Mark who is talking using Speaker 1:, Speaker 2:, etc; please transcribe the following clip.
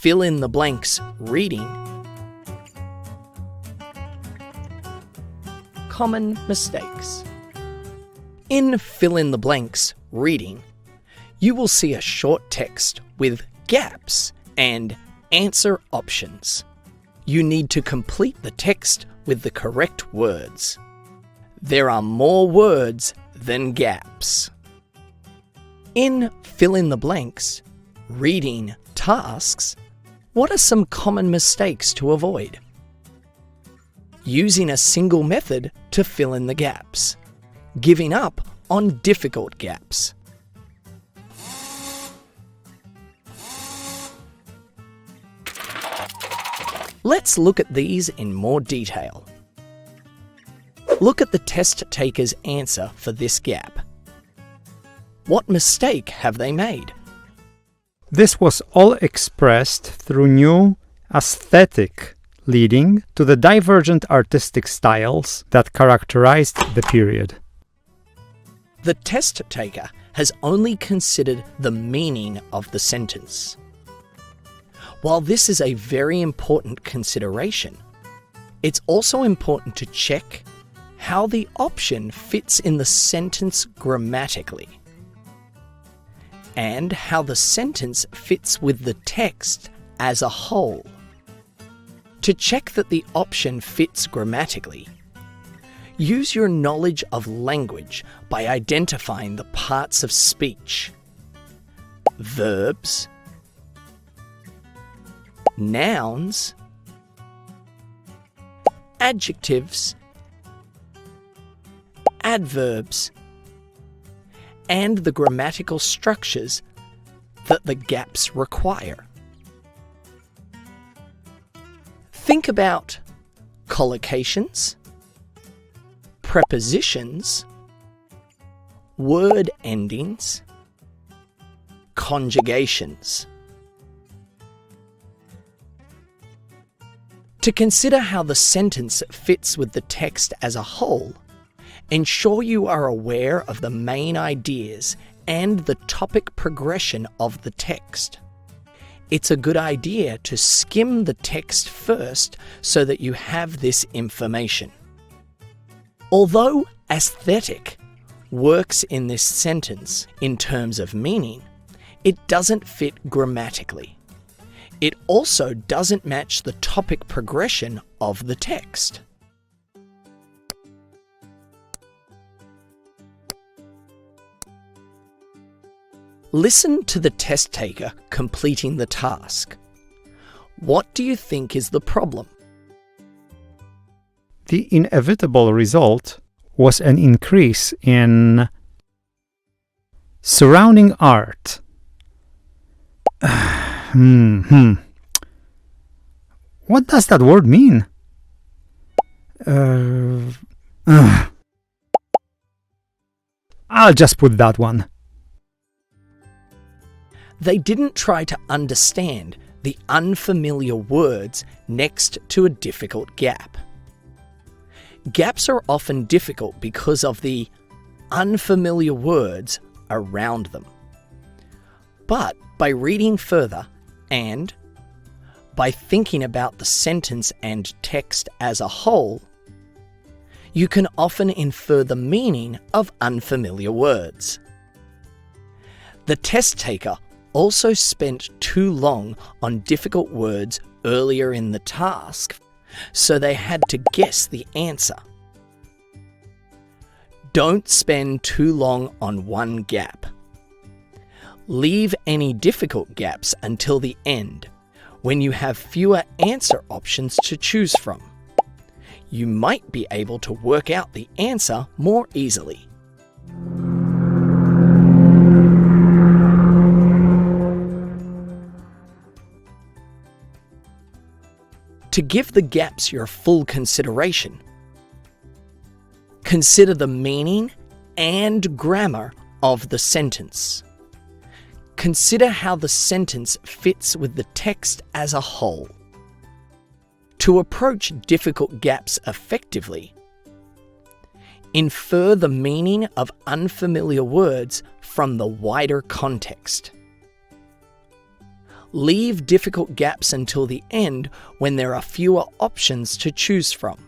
Speaker 1: fill in the blanks reading, common mistakes. In fill in the blanks reading, you will see a short text with gaps and answer options. You need to complete the text with the correct words. There are more words than gaps. In fill in the blanks reading tasks, what are some common mistakes to avoid? Using a single method to fill in the gaps. Giving up on difficult gaps. Let's look at these in more detail. Look at the test taker's answer for this gap. What mistake have they made?
Speaker 2: This was all expressed through new aesthetic, leading to the divergent artistic styles that characterized the period.
Speaker 1: The test taker has only considered the meaning of the sentence. While this is a very important consideration, it's also important to check how the option fits in the sentence grammatically, and how the sentence fits with the text as a whole. To check that the option fits grammatically, use your knowledge of language by identifying the parts of speech, verbs, nouns, adjectives, adverbs, and the grammatical structures that the gaps require. Think about collocations, prepositions, word endings, conjugations. To consider how the sentence fits with the text as a whole, ensure you are aware of the main ideas and the topic progression of the text. It's a good idea to skim the text first so that you have this information. Although aesthetic works in this sentence in terms of meaning, it doesn't fit grammatically. It also doesn't match the topic progression of the text. Listen to the test taker completing the task. What do you think is the problem?
Speaker 2: The inevitable result was an increase in surrounding art. What does that word mean? I'll just put that one.
Speaker 1: They didn't try to understand the unfamiliar words next to a difficult gap. Gaps are often difficult because of the unfamiliar words around them. But by reading further and by thinking about the sentence and text as a whole, you can often infer the meaning of unfamiliar words. The test taker also spent too long on difficult words earlier in the task, so they had to guess the answer. Don't spend too long on one gap. Leave any difficult gaps until the end, when you have fewer answer options to choose from. You might be able to work out the answer more easily. To give the gaps your full consideration, consider the meaning and grammar of the sentence. Consider how the sentence fits with the text as a whole. To approach difficult gaps effectively, infer the meaning of unfamiliar words from the wider context. Leave difficult gaps until the end when there are fewer options to choose from.